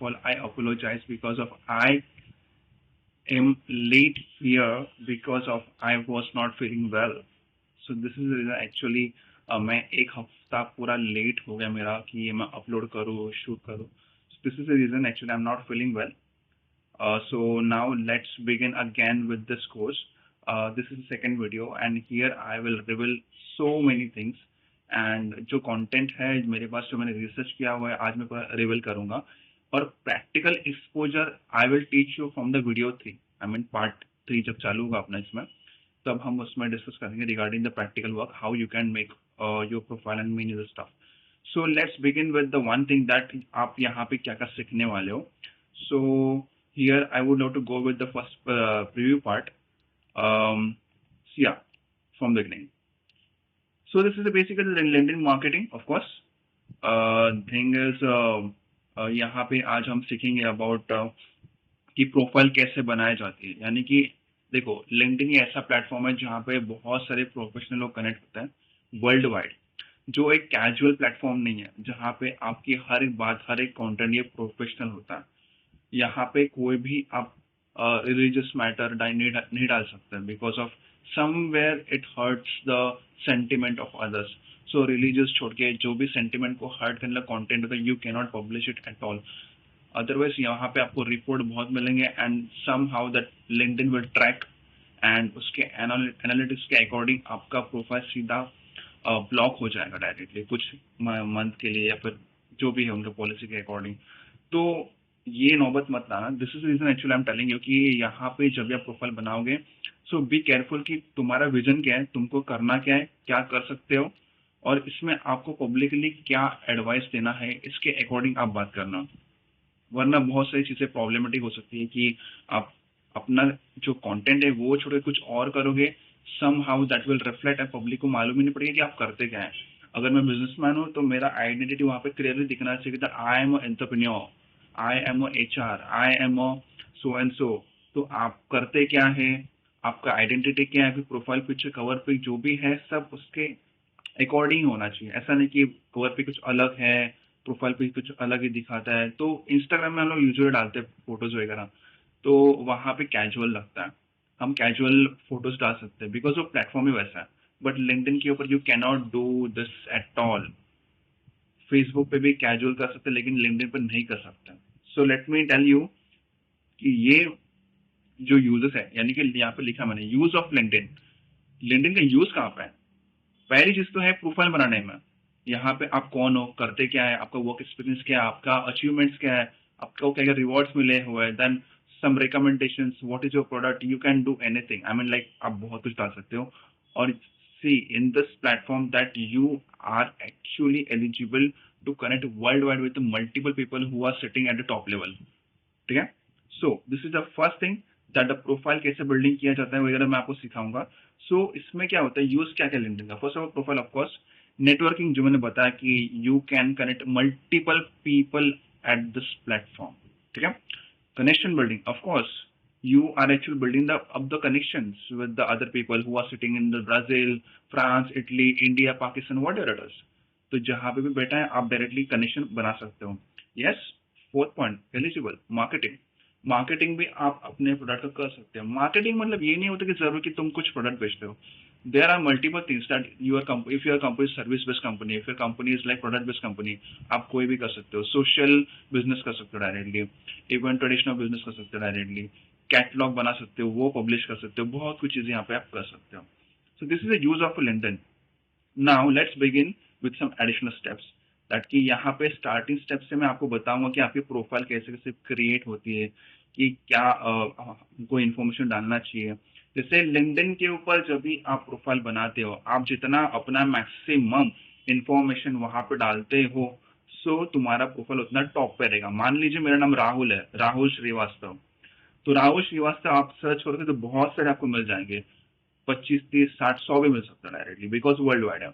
all, I apologize because of I am late here because of I was not feeling well. So this is the reason actually मैं एक हफ्ता पूरा late हो गया मेरा कि ये मैं अपलोड करूँ शूट करूँ. So this is the reason actually I'm not feeling well. So now let's begin again with this course. This is the second video and here I will reveal so many things and जो content है मेरे पास जो मैंने research किया हुआ है आज मैं पूरा reveal करूँगा और practical exposure I will teach you from the video 3. I mean part 3 जब चालू होगा अपना इसमें तब हम उसमें डिस्कस करेंगे regarding the practical work how you can make your profile and mean your stuff. So let's begin with the one thing that आप यहाँ पे क्या क्या सीखने वाले हो. So here I would love to go with the first preview part. Yeah, from the beginning. So this is basically LinkedIn marketing, of course. Thing is, यहाँ पे आज हम सीखेंगे अबाउट कि प्रोफाइल कैसे बनाई जाती है. यानी कि देखो लिंक्डइन ये ऐसा प्लेटफॉर्म है जहाँ पे बहुत सारे प्रोफेशनल लोग कनेक्ट होते हैं वर्ल्ड वाइड. जो एक कैजुअल प्लेटफॉर्म नहीं है जहाँ पे आपकी हर एक बात हर एक कंटेंट ये प्रोफेशनल होता है. यहाँ पे कोई भी आप रिलीजियस मैटर नहीं डाल सकते because of somewhere it hurts the sentiment of others. So religious छोड़ के जो भी सेंटिमेंट को हर्ट करने वाला कंटेंट होता है you can not publish it at all. Otherwise यहाँ पे आपको रिपोर्ट बहुत मिलेंगे and somehow that LinkedIn will track and उसके एनालिटिक्स के अकॉर्डिंग आपका प्रोफाइल सीधा ब्लॉक हो जाएगा डायरेक्टली कुछ मंथ के लिए या फिर जो भी है उनके पॉलिसी के अकॉर्डिंग. तो ये नौबत मत लाना. This is reason actually I am telling you कि यहाँ पे जब आप प्रोफाइल बनाओगे सो बी केयरफुल कि तुम्हारा विजन क्या है, तुमको करना क्या है, क्या कर सकते हो और इसमें आपको पब्लिकली क्या एडवाइस देना है इसके अकॉर्डिंग आप बात करना. वरना बहुत सारी चीजें प्रॉब्लमेटिक हो सकती है कि आप अपना जो कंटेंट है वो छोड़ के कुछ और करोगे somehow that will reflect and public को मालूम ही नहीं पड़ेगा कि आप करते क्या है. अगर मैं बिजनेसमैन हूँ तो मेरा आइडेंटिटी वहाँ पे क्लियरली दिखना चाहिए कि I am entrepreneur, I am HR, I am so and सो. तो आप करते क्या है, आपका आइडेंटिटी क्या है, फिर प्रोफाइल पिक्चर कवर पे जो भी है सब उसके अकॉर्डिंग होना चाहिए. ऐसा नहीं कि कवर पे कुछ अलग है प्रोफाइल पे कुछ अलग ही दिखाता है. तो इंस्टाग्राम में हम लोग यूजुअली डालते हैं फोटोज वगैरह तो वहाँ पे कैजुअल लगता है. हम कैजुअल फोटोज डाल सकते हैं बिकॉज वो प्लेटफॉर्म ही वैसा है. बट लिंक्डइन के ऊपर you can not do this at all. Facebook पे भी कैजुअल कर सकते हैं लेकिन लिंक्डइन पर नहीं कर सकते. So let me tell you कि ये जो यूजर्स है यानी कि यहाँ पे लिखा मैंने यूज ऑफ लिंक्डइन. लिंक्डइन का यूज कहाँ पे है? पहली चीज तो है प्रोफाइल बनाने में. यहाँ पे आप कौन हो, करते क्या है, आपका वर्क एक्सपीरियंस क्या है, आपका अचीवमेंट्स क्या है, आपको क्या क्या रिवॉर्ड्स मिले हुए हैं, then some recommendations, what is your product. You can do anything. I mean like आप बहुत कुछ डाल सकते हो. और see in this platform that you are actually eligible to connect world wide with multiple people who are sitting at the top level. ठीक है. So this is the first thing that the profile कैसे building किया जाता है वगैरह मैं आपको सिखाऊंगा. सो इसमें क्या होता है, यूज क्या क्या लिंक्डइन का. First of all profile of course networking जो मैंने बताया कि you can connect multiple people at this platform. ठीक है. Connection building of course you are actually building the connections with the other people who are sitting in the Brazil, France, Italy, India, Pakistan, whatever it is. तो जहाँ पे भी बैठा है आप directly connection बना सकते हो. Yes. Fourth point eligible marketing. Marketing भी आप अपने प्रोडक्ट का कर सकते हो. मार्केटिंग मतलब ये नहीं होता कि जरूर कि तुम कुछ प्रोडक्ट बेचते हो. There are multiple things that if your company service based company, if your company is like product based company, आप कोई भी कर सकते हो. सोशल बिजनेस कर सकते हो डायरेक्टली, इवन ट्रेडिशनल बिजनेस कर सकते हो डायरेक्टली, कैटलॉग बना सकते हो, वो पब्लिश कर सकते हो, बहुत कुछ चीजें यहाँ पे आप कर सकते हो. So this is the use of LinkedIn. Now let's begin with some additional steps that कि यहाँ पे स्टार्टिंग स्टेप से मैं आपको बताऊंगा कि आपकी प्रोफाइल कैसे कैसे क्रिएट होती है, कि क्या हमको इन्फॉर्मेशन डालना चाहिए. जैसे लिंक्डइन के ऊपर जब भी आप प्रोफाइल बनाते हो आप जितना अपना मैक्सिमम इंफॉर्मेशन वहां पे डालते हो सो तुम्हारा प्रोफाइल उतना टॉप पे रहेगा. मान लीजिए मेरा नाम राहुल है, राहुल श्रीवास्तव. तो राहुल श्रीवास्तव आप सर्च करोगे तो बहुत सारे आपको मिल जाएंगे. 25, 30, 60, 100 भी मिल सकता है डायरेक्टली बिकॉज वर्ल्ड वाइड है.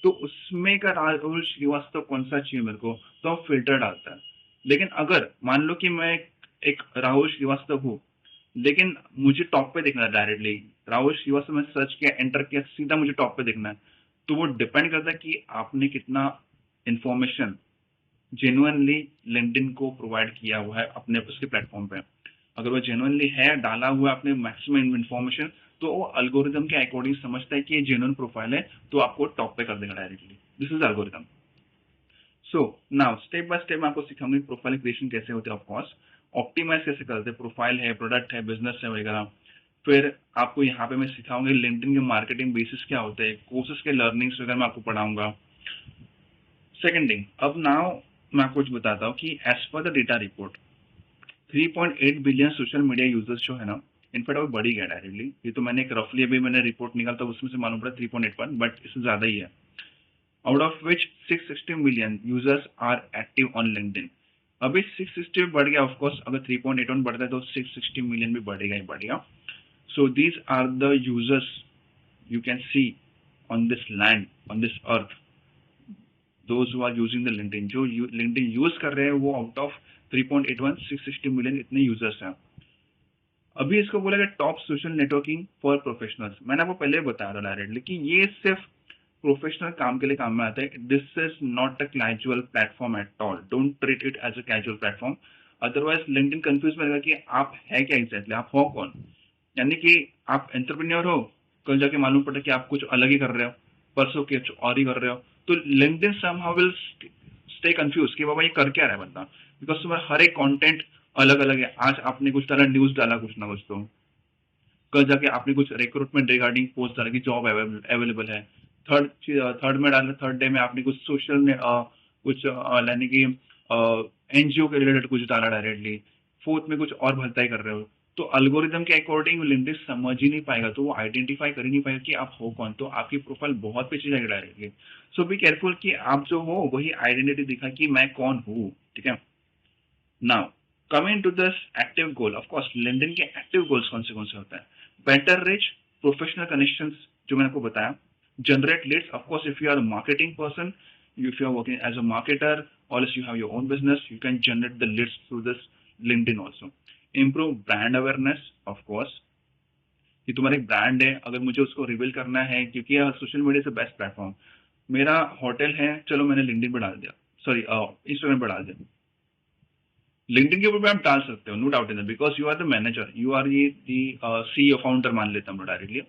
तो उसमें का राहुल श्रीवास्तव कौन सा चाहिए मेरे को तो आप फिल्टर डालता है. लेकिन अगर मान लो कि मैं एक राहुल श्रीवास्तव हूँ लेकिन मुझे टॉप पे देखना है डायरेक्टली, राहुल श्रीवास्तव में सर्च किया, एंटर किया, सीधा मुझे टॉप पे देखना है. तो वो डिपेंड करता है कि आपने कितना इंफॉर्मेशन जेन्युइनली लिंक्डइन को प्रोवाइड किया हुआ है अपने उसके प्लेटफॉर्म पे। अगर वो जेन्युइनली है, डाला हुआ है अपने मैक्सिमम इन्फॉर्मेशन, तो वो अल्गोरिदम के अकॉर्डिंग समझता है कि ये जेन्युइन प्रोफाइल है, तो आपको टॉप पे कर देगा directly. This is algorithm. So now step by step मैं आपको सिखाऊंगी प्रोफाइल क्रिएशन कैसे होते हैं, ऑफकोर्स ऑप्टिमाइज कैसे करते हैं, प्रोफाइल है, प्रोडक्ट है, बिजनेस है वगैरह। फिर आपको यहाँ पे मैं सिखाऊंगी लिंक्डइन के मार्केटिंग बेसिस क्या होते हैं, कोर्सेज के लर्निंग्स वगैरह मैं आपको पढ़ाऊंगा। सेकंड थिंग, अब नाउ मैं आपको कुछ बताता हूँ कि as per the data report 3.8 billion social media users जो है ना, इनफैक्ट वो बढ़ ही गया डायरेक्टली। ये तो मैंने एक रफली अभी मैंने रिपोर्ट निकाला था, उसमें से मालूम पड़ा 3.81, बट इससे ज्यादा ही है। Out of which 660 million users are active on LinkedIn. अभी 660 बढ़ गया, ऑफकोर्स अगर 3.81 बढ़ता है तो 660 मिलियन भी बढ़ेगा ही बढ़ेगा। So these are the users you can see on this land, on this earth, those who are using the LinkedIn, जो LinkedIn यूज कर रहे हैं वो आउट ऑफ 3.81 660 मिलियन इतने यूजर्स हैं। अभी इसको बोला गया top social networking for professionals. मैंने आपको पहले बताया था डायरेक्टली कि ये सिर्फ प्रोफेशनल काम के लिए काम में आता है। This is not a casual platform at all, don't treat it as a casual platform. Otherwise LinkedIn confuse में रहेगा कि आप है क्या एग्जैक्टली, आप हो कौन। यानी कि आप एंटरप्रेन्योर हो, कल जाके मालूम पड़ा कि आप कुछ अलग ही कर रहे हो, परसों कुछ और ही कर रहे हो, तो LinkedIn somehow will stay confuse कि बाबा ये कर क्या रहा है बंदा, बिकॉज तुम्हारा हर एक कंटेंट अलग अलग है। आज आपने कुछ डाला, न्यूज डाला कुछ ना कुछ, तो कल जाके आपने कुछ रिक्रूटमेंट रिगार्डिंग पोस्ट डाला कि जॉब अवेलेबल है। थर्ड में डाला, थर्ड डे में आपने कुछ सोशल में कुछ यानी कि एनजीओ के रिलेटेड कुछ डाला डायरेक्टली। फोर्थ में कुछ और भलताई कर रहे हो, तो अल्गोरिदम के अकॉर्डिंग लिंक्डइन समझ ही नहीं पाएगा, तो वो आइडेंटिफाई कर ही नहीं पाएगा कि आप हो कौन, तो आपकी प्रोफाइल बहुत पीछे जाएगी डायरेक्टली। सो बी केयरफुल कि आप जो हो वही आइडेंटिटी दिखा कि मैं कौन हूँ, ठीक है। Now coming to this active goal, of course LinkedIn के एक्टिव गोल्स कौन से होते हैं? बेटर रीच प्रोफेशनल कनेक्शंस, जो मैंने आपको बताया। Generate leads, of course if you are a marketing person, if you are working as a marketer or else you have your own business, you can generate the leads through this LinkedIn also. Improve brand awareness, of course, कि तुम्हारा एक brand है, अगर मुझे उसको reveal करना है, क्योंकि सोशल मीडिया से बेस्ट प्लेटफॉर्म। मेरा होटल है, चलो मैंने लिंक्डइन पर डाल दिया, सॉरी इंस्टाग्राम पर डाल दिया। लिंक्डइन के ऊपर भी आप डाल सकते हो, no doubt in that, because you are the manager, you are ये सीईओ फाउंडर मान लेता हूँ डायरेक्टली।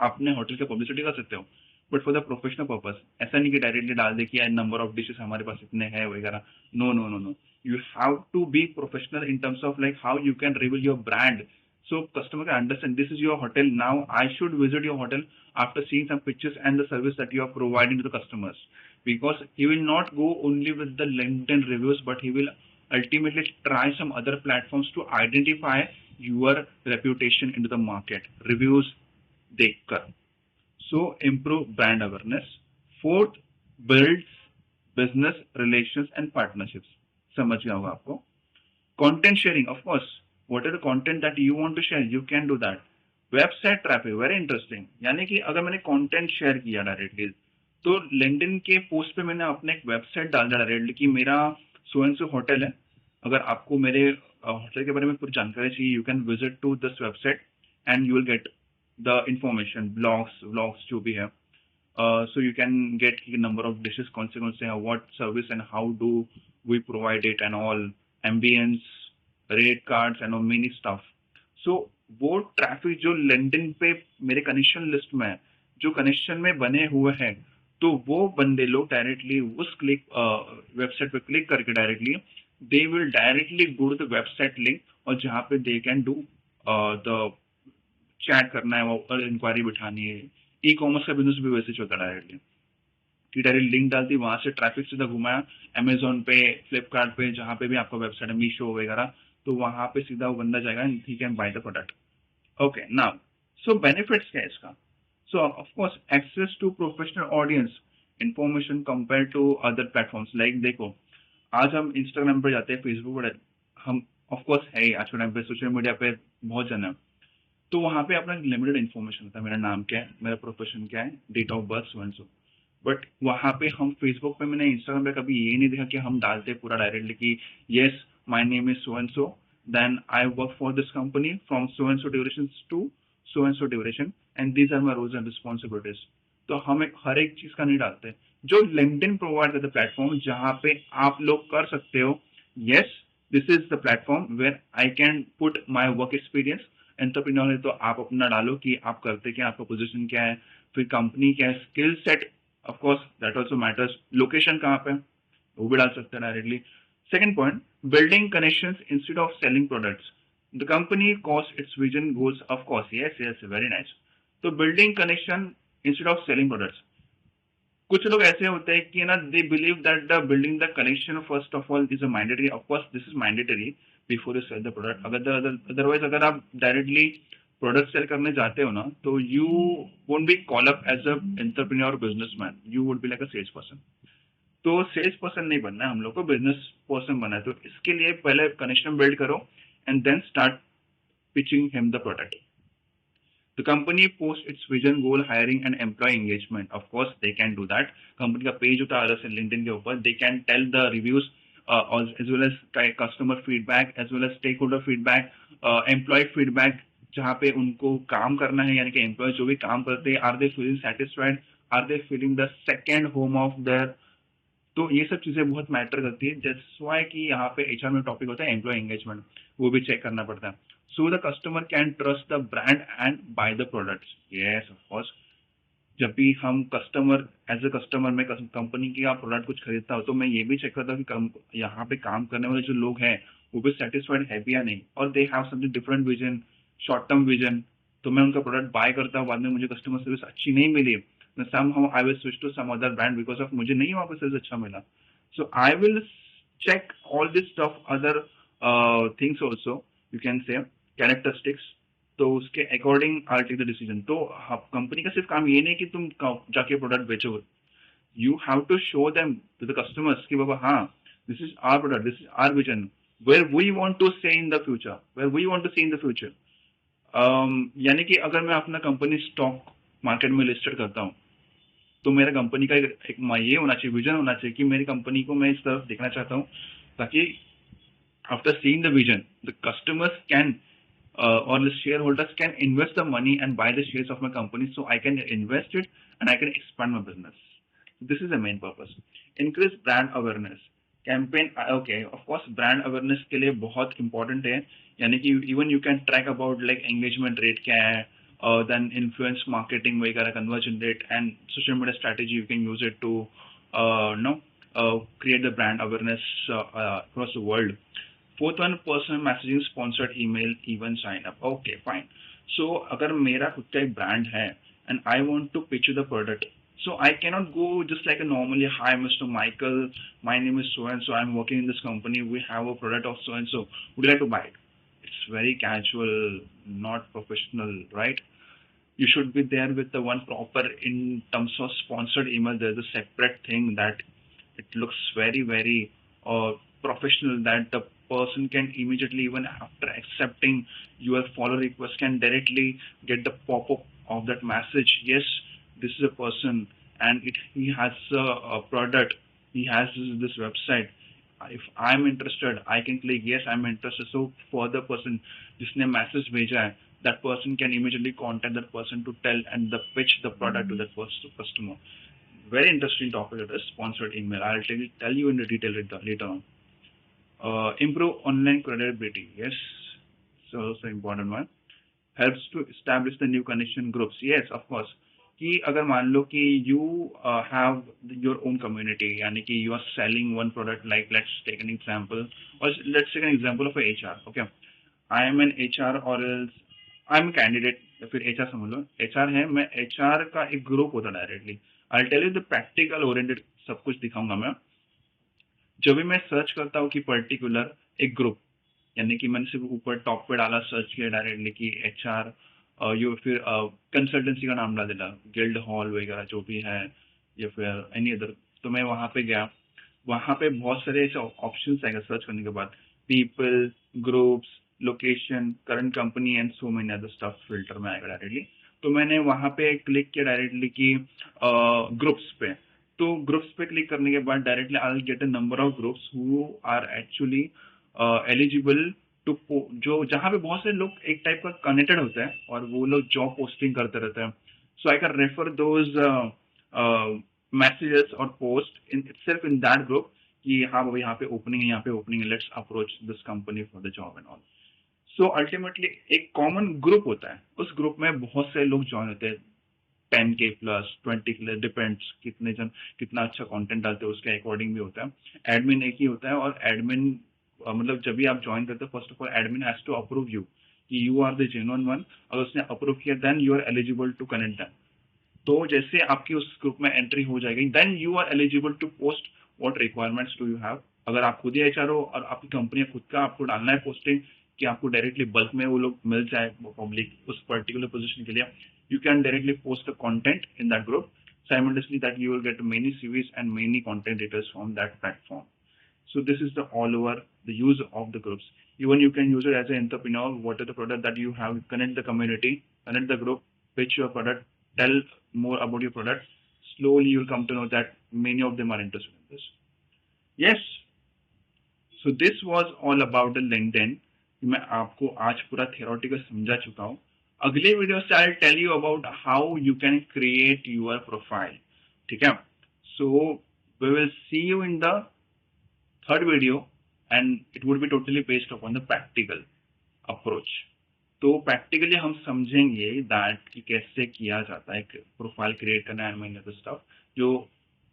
आपने होटल की पब्लिसिटी कर सकते हो, but for the professional purpose ऐसा नहीं कि डायरेक्टली डाल दे कि नंबर ऑफ डिशेस हमारे पास इतने हैं वगैरह। No no no no, you have to be professional in terms of like how you can reveal your brand, so customer can understand this is your hotel, now I should visit your hotel after seeing some pictures and the service that you are providing to the customers, because he will not go only with the LinkedIn reviews, but he will ultimately try some other platforms to identify your reputation into the market, reviews देखकर। So improve brand awareness. Fourth, builds business relations and partnerships. समझ गया होगा आपको। Content sharing, of course what are the content that you want to share, you can do that. Website traffic, very interesting, यानी कि अगर मैंने content share किया directly, तो लिंक्डइन के पोस्ट पे मैंने अपने एक वेबसाइट डाल दिया डायरेक्टली कि मेरा सो एंड सो होटल है, अगर आपको मेरे होटल के बारे में पूरी जानकारी चाहिए, you can visit to this website and you will get the information, blogs vlogs जो भी है। So you can get number of dishes कौन से हैं, what service and how do we provide it and all, ambience, rate cards and many stuff. So वो traffic जो LinkedIn पे मेरे कनेक्शन लिस्ट में है, जो कनेक्शन में बने हुए हैं, तो वो बंदे लोग डायरेक्टली उस क्लिक वेबसाइट पे क्लिक करके directly they will directly go to the website link, और जहाँ पे they can do the chat करना है, और इंक्वायरी बिठानी है। ई कॉमर्स का बिजनेस भी वैसे चलता है डायरेक्टली कि डायरेक्ट लिंक डालती, वहां से ट्रैफिक सीधा घुमाया अमेजोन पे, फ्लिपकार्ट पे, जहाँ पे भी आपका वेबसाइट है, मीशो वगैरह, तो वहां पे सीधा वो बंदा जाएगा and he can buy the product. Okay now, so benefits क्या है इसका? So of course access to professional audience, information compare to other platforms. Like देखो, आज हम इंस्टाग्राम पे जाते हैं, फेसबुक पर हम ऑफ कोर्स है ही, आज के टाइम पे सोशल मीडिया पे बहुत जन है, तो वहां पे अपना लिमिटेड इन्फॉर्मेशन होता है, मेरा नाम क्या है, मेरा प्रोफेशन क्या है, date of birth, so and so. But वहां पे हम फेसबुक पे, मैंने इंस्टाग्राम पे कभी ये नहीं देखा कि हम डालते पूरा डायरेक्टली कि yes my name is so and so, then I work for this company from so and so duration to so and so duration, and these are my roles and responsibilities. तो हम हर एक चीज का नहीं डालते, जो LinkedIn provide करता है प्लेटफॉर्म जहाँ पे आप लोग कर सकते हो, yes this is the platform where I can put my work experience. Entrepreneur है तो आप अपना डालो कि आप करते क्या, आपका पोजीशन क्या है, फिर कंपनी क्या है, skill set, of course that also matters, location कहाँ पे है, वो भी डाल सकते हैं directly. Second point, building connections instead of selling products. The company calls its vision goals, of course, yes, yes, very nice. तो building connection instead of selling products. कुछ लोग ऐसे होते हैं कि ना they believe that the building the connection first of all is a mandatory, of course this is mandatory before you sell the product. अगर otherwise अगर आप डायरेक्टली प्रोडक्ट सेल करने जाते हो ना तो you won't be call up as a entrepreneur businessman, you would be like a sales person. तो sales person नहीं बनना है हम लोग को, बिजनेस पर्सन बनना है। तो इसके लिए पहले कनेक्शन बिल्ड करो and then start pitching him the product. The company posts its vision, goal, hiring and employee engagement. Of course, they can do that. Company का पेज होता है अलग से LinkedIn के ऊपर. They can tell the reviews as well as customer feedback, as well as stakeholder feedback, employee feedback, जहाँ पे उनको काम करना है, यानी कि एम्प्लॉय जो भी काम करते हैं, are they feeling satisfied, are they feeling the second home of there. तो ये सब चीजें बहुत मैटर करती है। दैट्स व्हाई कि यहाँ पे एचआर में टॉपिक होता है एम्प्लॉय एंगेजमेंट, वो भी चेक करना पड़ता है। So the customer can trust the brand and by the products. Yes of course, जब भी हम कस्टमर एज अ कस्टमर में कंपनी की आप प्रोडक्ट कुछ खरीदता हो तो मैं ये भी चेक करता हूँ कि यहाँ पे काम करने वाले जो लोग हैं वो भी सेटिस्फाइड है भी या नहीं, और they have something different vision, short term vision. तो मैं उनका प्रोडक्ट बाय करता हूँ, बाद में मुझे कस्टमर सर्विस अच्छी नहीं मिली, somehow I will switch to some other brand because of मुझे नहीं वहाँ पे सर्विस अच्छा मिला। So I will check all this stuff, other things also, you can say characteristics। तो उसके according I take the decision. तो कंपनी का सिर्फ काम ये नहीं कि तुम जाके प्रोडक्ट बेचो, you have to show them to the customers कि बाबा हाँ this is our product, this is our vision, where we want to say in the future, where we want to see in the future. यानी कि अगर मैं अपना company stock market में listed करता हूँ तो मेरा कंपनी का एक ये होना चाहिए, विजन होना चाहिए कि मेरी कंपनी को मैं इस तरफ देखना चाहता हूँ, ताकि after seeing the vision the customers can or the shareholders can invest the money and buy the shares of my company, so I can invest it and I can expand my business. This is the main purpose. Increase brand awareness campaign। Okay, of course brand awareness के लिए बहुत important है, यानी कि even you can track about like engagement rate क्या है, then influence marketing वगैरह, conversion rate and social media strategy you can use it to create the brand awareness across the world। Fourth one, personal messaging, sponsored email, even sign up. Okay fine. So अगर मेरा खुद का एक brand है and I want to pitch the product, so I cannot go just like a normally, hi Mr. Michael, my name is so and so, I'm working in this company, we have a product of so and so, would you like to buy it? It's very casual, not professional, right? You should be there with the one proper, in terms of sponsored email there's a separate thing that it looks very very professional, that the person can immediately, even after accepting your follow request, can directly get the pop-up of that message, yes this is a person and he has a product, he has this website, if I'm interested I can click yes I'm interested। so for the person जिसने message भेजा है, that person can immediately contact that person to tell and the pitch the product to that customer। very interesting topic, it is sponsored email, I'll tell you in the detail later on। improve online credibility, yes, so also important one। helps to establish the new connection groups, yes of course। कि अगर मान लो कि you have your own community, यानी कि you are selling one product, like let's take an example, or let's take an example of a HR, okay, I am an HR or else I am a candidate, या फिर HR समझ लो, HR है, मैं HR का एक group होता है directly. I'll tell you the practical oriented, सब कुछ दिखाऊंगा मैं। जब भी मैं सर्च करता हूँ कि पर्टिकुलर एक ग्रुप, यानी कि मैंने सिर्फ ऊपर टॉप पे डाला सर्च किया डायरेक्टली कि HR, या फिर कंसल्टेंसी का नाम डाल देना, गिल्ड हॉल वगैरह जो भी है, या फिर एनी अदर, तो मैं वहाँ पे गया, वहाँ पे बहुत सारे ऐसे ऑप्शंस आएगा सर्च करने के बाद, people, groups, location, current company and so many other stuff filter में आएगा डायरेक्टली। तो मैंने वहाँ पे क्लिक किया डायरेक्टली कि ग्रुप्स पे, तो ग्रुप्स पे क्लिक करने के बाद directly I will get a number of groups who are actually eligible to, जो जहाँ पे बहुत सारे लोग एक टाइप का कनेक्टेड होते हैं और वो लोग जॉब पोस्टिंग करते रहते हैं। So I can refer those messages or post in itself in that group कि हाँ बाबा यहाँ पे ओपनिंग है, यहाँ पे ओपनिंग है, let's approach this company for the job and all. So ultimately एक कॉमन ग्रुप होता है, उस ग्रुप में बहुत से लोग ज्वाइन होते हैं, 10K प्लस 20K, डिपेंड्स कितने जन कितना अच्छा कंटेंट डालते हैं उसके अकॉर्डिंग भी होता है. एडमिन एक ही होता है, और एडमिन मतलब जब भी आप ज्वाइन करते हो first of all admin has to approve you कि you are the genuine one. अगर उसने अप्रूव किया then you are eligible to connect them. तो जैसे आपकी उस ग्रुप में एंट्री हो जाएगी then you are eligible to post what requirements do you have. अगर आप खुद ही एचआर हो और आपकी कंपनी खुद का आपको डालना है पोस्टिंग कि आपको डायरेक्टली बल्क में वो लोग मिल जाए पब्लिक उस पर्टिकुलर पोजीशन के लिए, you can directly post the content in that group. Simultaneously that you will get many CVs and many content details from that platform. So this is the all over the use of the groups. Even you can use it as an entrepreneur. What are the product that you have? Connect the community, connect the group, pitch your product, tell more about your product. Slowly you'll come to know that many of them are interested in this. Yes. So this was all about the LinkedIn. मैं आपको आज पूरा theoretical समझा चुका हूँ. अगले video से I tell you about how you can create your profile. ठीक है. So we will see you in the third video and it would be totally based upon the practical approach. तो practically हम समझेंगे that कि कैसे किया जाता है प्रोफाइल क्रिएट करना एंड मैनी अदर स्टफ, जो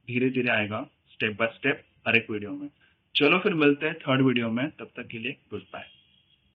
धीरे धीरे आएगा स्टेप बाय स्टेप हर एक वीडियो में. चलो फिर मिलते हैं थर्ड वीडियो में, तब तक के लिए गुड बाय.